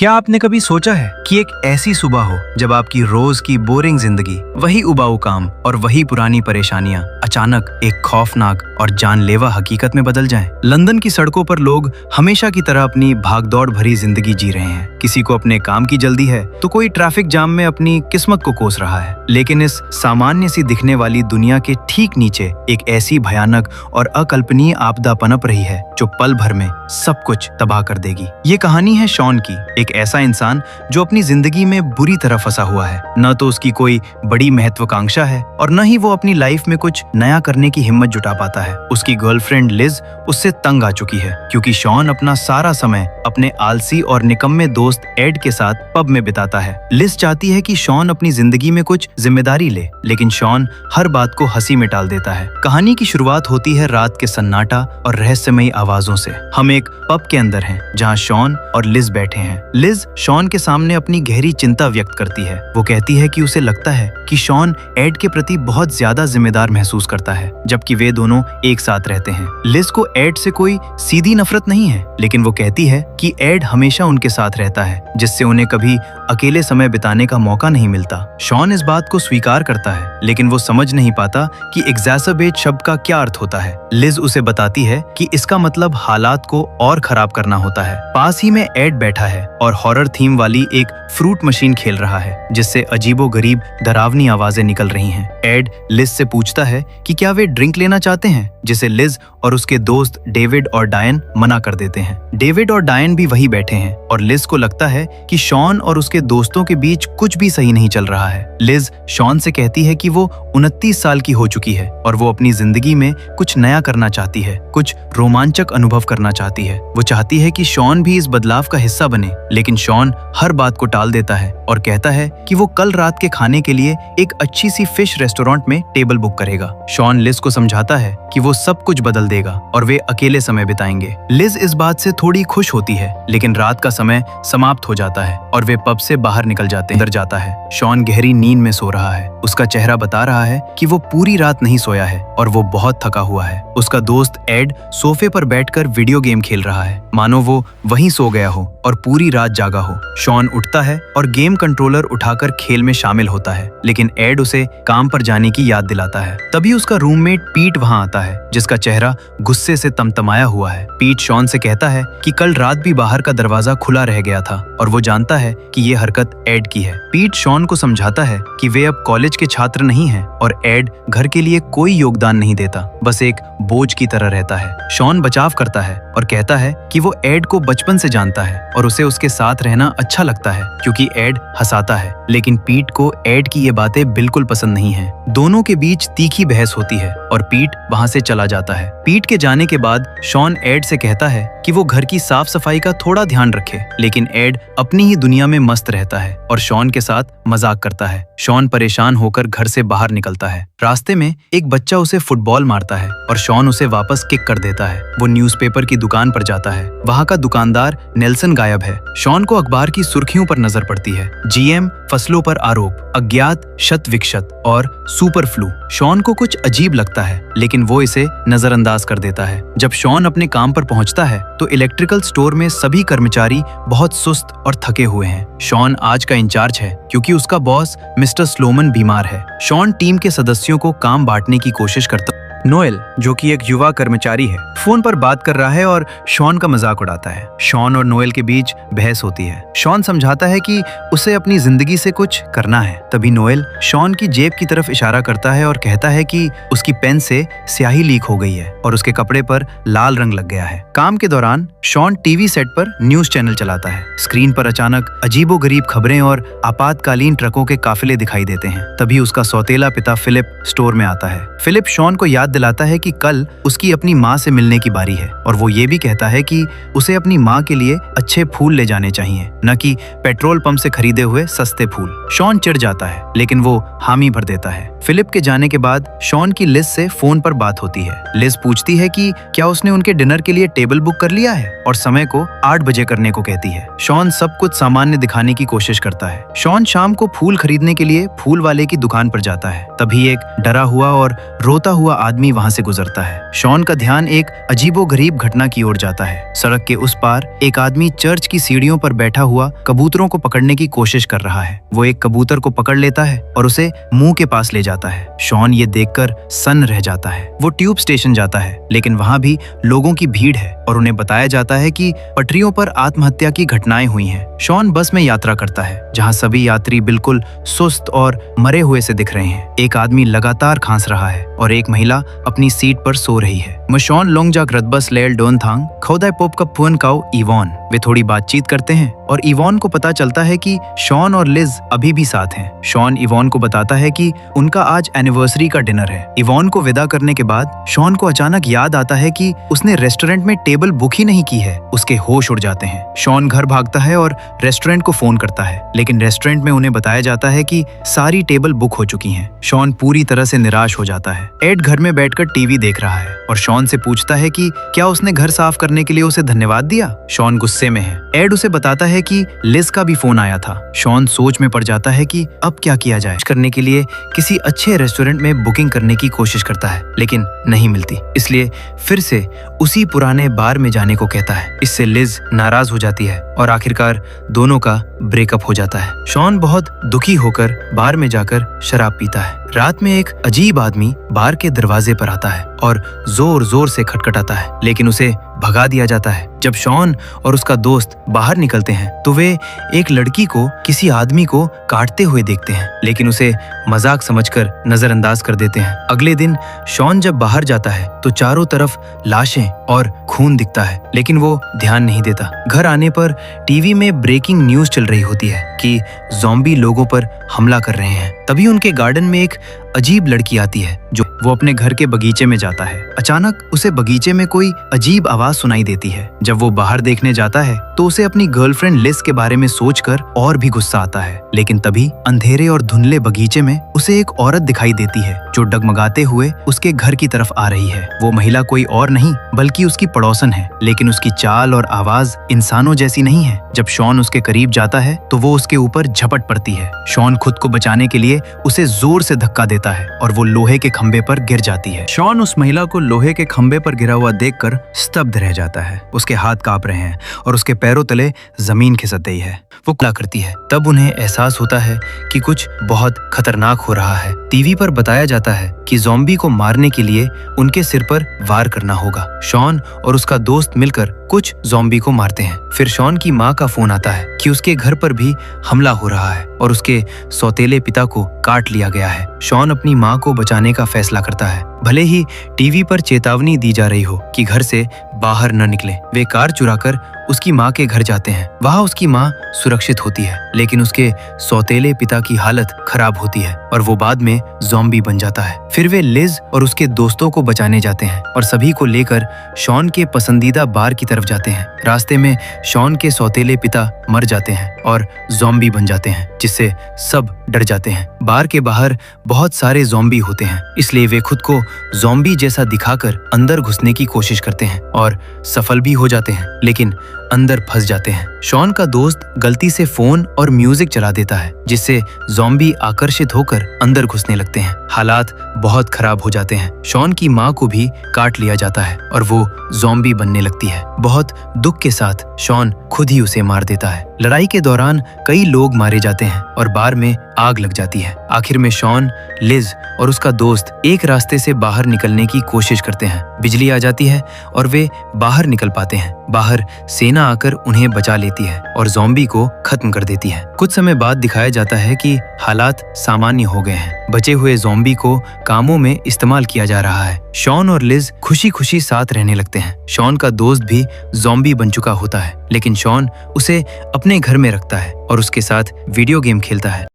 क्या आपने कभी सोचा है कि एक ऐसी सुबह हो जब आपकी रोज की बोरिंग जिंदगी, वही उबाऊ काम और वही पुरानी परेशानियां अचानक एक खौफनाक और जानलेवा हकीकत में बदल जाएं? लंदन की सड़कों पर लोग हमेशा की तरह अपनी भागदौड़ भरी जिंदगी जी रहे हैं। किसी को अपने काम की जल्दी है तो कोई ट्रैफिक जाम में अपनी किस्मत को कोस रहा है। लेकिन इस सामान्य सी दिखने वाली दुनिया के ठीक नीचे एक ऐसी भयानक और अकल्पनीय आपदा पनप रही है जो पल भर में सब कुछ तबाह कर देगी। ये कहानी है शॉन की, एक ऐसा इंसान जो अपनी जिंदगी में बुरी तरह फंसा हुआ है। न तो उसकी कोई बड़ी महत्वाकांक्षा है और न ही वो अपनी लाइफ में कुछ नया करने की हिम्मत जुटा पाता है। उसकी गर्लफ्रेंड लिज उससे तंग आ चुकी है क्योंकि शॉन अपना सारा समय अपने आलसी और निकम्मे दोस्त एड के साथ पब में बिताता है। लिज चाहती है कि शॉन अपनी जिंदगी में कुछ जिम्मेदारी ले, लेकिन शॉन हर बात को हंसी में टाल देता है। कहानी की शुरुआत होती है रात के सन्नाटा और रहस्यमयी आवाजों से। हम एक पब के अंदर हैं जहां शॉन और लिज बैठे हैं। लिज शॉन के सामने अपनी गहरी चिंता व्यक्त करती है। वो कहती है कि उसे लगता है कि शॉन एड के प्रति बहुत ज्यादा जिम्मेदार महसूस करता है, जबकि वे दोनों एक साथ रहते हैं। लिज को एड से कोई सीधी नफरत नहीं है, लेकिन वो कहती है कि एड हमेशा उनके साथ रहता है, जिससे उन्हें कभी अकेले समय बिताने का मौका नहीं मिलता। शॉन इस बात को स्वीकार करता है, लेकिन वो समझ नहीं पाता कि एग्जैसरबेट शब्द का क्या अर्थ होता है। लिज उसे बताती है कि इसका मतलब हालात को और खराब करना होता है। पास ही में एड बैठा है और हॉरर थीम वाली एक फ्रूट मशीन खेल रहा है, जिससे अजीबोगरीब डरावनी आवाजें निकल रही हैं। एड लिज से पूछता है कि क्या वे ड्रिंक लेना चाहते हैं, जिसे लिज और उसके दोस्त डेविड और डायन मना कर देते हैं। डेविड और डायन भी वहीं बैठे हैं और लिज को लगता है कि शॉन और उसके दोस्तों के बीच कुछ भी सही नहीं चल रहा है। लिज शॉन से कहती है कि वो 29 साल की हो चुकी है और वो अपनी जिंदगी में कुछ नया करना चाहती है, कुछ रोमांचक अनुभव करना चाहती है। वो चाहती है कि शॉन भी इस बदलाव का हिस्सा बने, लेकिन शॉन हर बात को टाल देता है और कहता है कि वो कल रात के खाने के लिए एक अच्छी सी फिश रेस्टोरेंट में टेबल बुक करेगा। शॉन लिज को समझाता है कि वो सब कुछ बदल देगा और वे अकेले समय बिताएंगे। लिज इस बात से थोड़ी खुश होती है, लेकिन रात का समय समाप्त हो जाता है और वे पब से बाहर निकल जाते हैं। अंदर जाता है। शॉन गहरी नींद में सो रहा है। उसका चेहरा बता रहा है कि वो पूरी रात नहीं सोया है और वो बहुत थका हुआ है। उसका दोस्त एड सोफे पर बैठकर वीडियो गेम खेल रहा है, मानो वो वहीं सो गया हो और पूरी रात जागा हो। शॉन उठता है और गेम कंट्रोलर उठाकर खेल में शामिल होता है, लेकिन एड उसे काम पर जाने की याद दिलाता है। तभी उसका रूममेट पीट वहां आता है, जिसका चेहरा गुस्से से तमतमाया हुआ है। पीट शॉन से कहता है कि कल रात भी बाहर का दरवाजा खुला रह गया था और वो जानता है कि ये हरकत एड की है। पीट शॉन को समझाता है कि वे अब कॉलेज के छात्र नहीं हैं और एड घर के लिए कोई योगदान नहीं देता, बस एक बोझ की तरह रहता है। शॉन बचाव करता है और कहता है कि वो एड को बचपन से जानता है और उसे उसके साथ रहना अच्छा लगता है क्योंकि एड हंसाता है। लेकिन पीट को एड की ये बातें बिल्कुल पसंद नहीं है। दोनों के बीच तीखी बहस होती है और पीट वहां से चला जाता है। पीट के जाने के बाद शॉन एड से कहता है कि वो घर की साफ सफाई का थोड़ा ध्यान रखे, लेकिन एड अपनी ही दुनिया में मस्त रहता है और शॉन के साथ मजाक करता है। शॉन परेशान होकर घर से बाहर निकलता है। रास्ते में एक बच्चा उसे फुटबॉल मारता है और शॉन उसे वापस किक कर देता है। वो न्यूज़पेपर की दुकान पर जाता है। वहाँ का दुकानदार नेल्सन गायब है। शॉन को अखबार की सुर्खियों पर नजर पड़ती है। जीएम फसलों पर आरोप, अज्ञात शत विक्षत और सुपर फ्लू। शॉन को कुछ अजीब लगता है, लेकिन वो इसे नजरअंदाज कर देता है। जब शॉन अपने काम पर पहुंचता है तो इलेक्ट्रिकल स्टोर में सभी कर्मचारी बहुत सुस्त और थके हुए हैं। शॉन आज का इंचार्ज है क्योंकि उसका बॉस मिस्टर स्लोमन बीमार है। शॉन टीम के सदस्यों को काम बांटने की कोशिश करता है। नोएल, जो कि एक युवा कर्मचारी है, फोन पर बात कर रहा है और शॉन का मजाक उड़ाता है। शॉन और नोएल के बीच बहस होती है। शॉन समझाता है कि उसे अपनी जिंदगी से कुछ करना है। तभी नोएल शॉन की जेब की तरफ इशारा करता है और कहता है कि उसकी पेन से स्याही लीक हो गई है और उसके कपड़े पर लाल रंग लग गया है। काम के दौरान शॉन टीवी सेट पर न्यूज चैनल चलाता है। स्क्रीन पर अचानक अजीबोगरीब खबरें और आपातकालीन ट्रकों के काफिले दिखाई देते हैं। तभी उसका सौतेला पिता फिलिप स्टोर में आता है। फिलिप शॉन को याद दिलाता है कि कल उसकी अपनी माँ से मिलने की बारी है और वो ये भी कहता है कि उसे अपनी माँ के लिए अच्छे फूल ले जाने चाहिए, न कि पेट्रोल पंप से खरीदे हुए सस्ते फूल। शॉन चिढ़ जाता है, लेकिन वो हामी भर देता है। फिलिप के जाने के बाद शॉन की लिज से फोन पर बात होती है। लिज पूछती है कि क्या उसने उनके डिनर के लिए टेबल बुक कर लिया है और समय को 8 बजे करने को कहती है। शॉन सब कुछ सामान्य दिखाने की कोशिश करता है। शॉन शाम को फूल खरीदने के लिए फूल वाले की दुकान पर जाता है। तभी एक डरा हुआ और रोता हुआ आदमी वहां से गुजरता है। शॉन का ध्यान एक अजीबोगरीब घटना की ओर जाता है। सड़क के उस पार एक आदमी चर्च की सीढ़ियों पर बैठा हुआ कबूतरों को पकड़ने की कोशिश कर रहा है। वो एक कबूतर को पकड़ लेता है और उसे मुंह के पास ले जाता है। शॉन ये देखकर सन्न रह जाता है। वो ट्यूब स्टेशन जाता है, लेकिन वहां भी लोगों की भीड़ है और उन्हें बताया जाता है कि पटरियों पर आत्महत्या की घटनाएं हुई हैं। शॉन बस में यात्रा करता है, जहां सभी यात्री बिल्कुल सुस्त और मरे हुए से दिख रहे हैं। एक आदमी लगातार खांस रहा है और एक महिला अपनी सीट पर सो रही है। मशॉन लोंगजाक रदबस लेल डोनथांग खौदाय पोप का पुअन काउ इवॉन वे थोड़ी बातचीत करते हैं और इवॉन को पता चलता है कि शॉन और लिज अभी भी साथ हैं। शॉन इवॉन को बताता है कि उनका आज एनिवर्सरी का डिनर है। इवॉन को विदा करने के बाद शॉन को अचानक याद आता है कि उसने रेस्टोरेंट में टेबल बुक ही नहीं की है। उसके होश उड़ जाते हैं। शॉन घर भागता है और रेस्टोरेंट को फोन करता है, लेकिन रेस्टोरेंट में उन्हें बताया जाता है कि सारी टेबल बुक हो चुकी हैं। शॉन पूरी तरह से निराश हो जाता है। एड घर में बैठकर टीवी देख रहा है और शॉन से पूछता है कि क्या उसने घर साफ करने के लिए उसे धन्यवाद दिया। शॉन गुस्से में है। एड उसे बताता है कि लिज का भी फोन आया था। शॉन सोच में पड़ जाता है कि अब क्या किया जाए। करने के लिए किसी अच्छे रेस्टोरेंट में बुकिंग करने की कोशिश करता है, लेकिन नहीं मिलती, इसलिए फिर से उसी पुराने बार में जाने को कहता है। इससे लिज नाराज हो जाती है और आखिरकार दोनों का ब्रेकअप हो जाता है। शॉन बहुत दुखी होकर बार में जाकर शराब पीता है। रात में एक अजीब आदमी बार के दरवाजे पर आता है और जोर जोर से खटखटाता है, लेकिन उसे भगा दिया जाता है। जब शॉन और उसका दोस्त बाहर निकलते हैं तो वे एक लड़की को किसी आदमी को काटते हुए देखते हैं, लेकिन उसे मजाक समझकर नजरअंदाज कर देते हैं। अगले दिन शॉन जब बाहर जाता है तो चारों तरफ लाशें और खून दिखता है, लेकिन वो ध्यान नहीं देता। घर आने पर टीवी में ब्रेकिंग न्यूज चल रही होती है कि ज़ॉम्बी लोगों पर हमला कर रहे हैं। तभी उनके गार्डन में एक अजीब लड़की आती है। जो वो अपने घर के बगीचे में जाता है। अचानक उसे बगीचे में कोई अजीब आवाज सुनाई देती है। जब वो बाहर देखने जाता है तो उसे अपनी गर्लफ्रेंड लिज के बारे में सोचकर और भी गुस्सा आता है, लेकिन तभी अंधेरे और धुंधले बगीचे में उसे एक औरत दिखाई देती है जो डगमगाते हुए उसके घर की तरफ आ रही है। वो महिला कोई और नहीं बल्कि उसकी पड़ोसन है, लेकिन उसकी चाल और आवाज इंसानों जैसी नहीं है। जब शॉन उसके करीब जाता है तो वो उसके ऊपर झपट पड़ती है। शॉन खुद को बचाने के लिए उसे जोर से धक्का देता है और वो लोहे के खंबे पर गिर जाती है। शॉन उस महिला को लोहे के खंबे पर गिरा हुआ देखकर स्तब्ध रह जाता है। उसके हाथ कांप रहे हैं और उसके पैरों तले जमीन खिसक गई है। वो क्या करती है। तब उन्हें एहसास होता है कि कुछ बहुत खतरनाक हो रहा है। टीवी पर बताया जाता है कि ज़ॉम्बी को मारने के लिए उनके सिर पर वार करना होगा। शॉन और उसका दोस्त मिलकर कुछ ज़ॉम्बी को मारते हैं। फिर शॉन की माँ का फोन आता है कि उसके घर पर भी हमला हो रहा है और उसके सौतेले पिता को काट लिया गया है। शॉन अपनी माँ को बचाने का फैसला करता है, भले ही टीवी पर चेतावनी दी जा रही हो कि घर से बाहर न निकले। वे कार चुराकर उसकी माँ के घर जाते हैं। वहाँ उसकी माँ सुरक्षित होती है, लेकिन उसके सौतेले पिता की हालत खराब होती है और वो बाद में ज़ॉम्बी बन जाता है। फिर वे लिज और उसके दोस्तों को बचाने जाते हैं और सभी को लेकर शॉन के पसंदीदा बार की तरफ जाते हैं। रास्ते में शॉन के सौतेले पिता मर जाते हैं और ज़ॉम्बी बन जाते हैं, जिससे सब डर जाते हैं। बार के बाहर बहुत सारे ज़ॉम्बी होते हैं, इसलिए वे खुद को ज़ॉम्बी जैसा दिखाकर अंदर घुसने की कोशिश करते हैं और सफल भी हो जाते हैं, लेकिन अंदर फंस जाते हैं। शॉन का दोस्त गलती से फोन और म्यूजिक चला देता है, जिससे ज़ॉम्बी आकर्षित होकर अंदर घुसने लगते हैं। हालात बहुत खराब हो जाते हैं। शॉन की माँ को भी काट लिया जाता है और वो ज़ॉम्बी बनने लगती है। बहुत दुख के साथ शॉन खुद ही उसे मार देता है। लड़ाई के दौरान कई लोग मारे जाते हैं और बार में आग लग जाती है। आखिर में शॉन, लिज और उसका दोस्त एक रास्ते से बाहर निकलने की कोशिश करते हैं। बिजली आ जाती है और वे बाहर निकल पाते हैं। बाहर सेना आकर उन्हें बचा लेती है और ज़ॉम्बी को खत्म कर देती है। कुछ समय बाद दिखाया जाता है कि हालात सामान्य हो गए हैं। बचे हुए ज़ॉम्बी को कामों में इस्तेमाल किया जा रहा है। शॉन और लिज खुशी खुशी साथ रहने लगते हैं। शॉन का दोस्त भी ज़ॉम्बी बन चुका होता है, लेकिन शॉन उसे अपने घर में रखता है और उसके साथ वीडियो गेम खेलता है।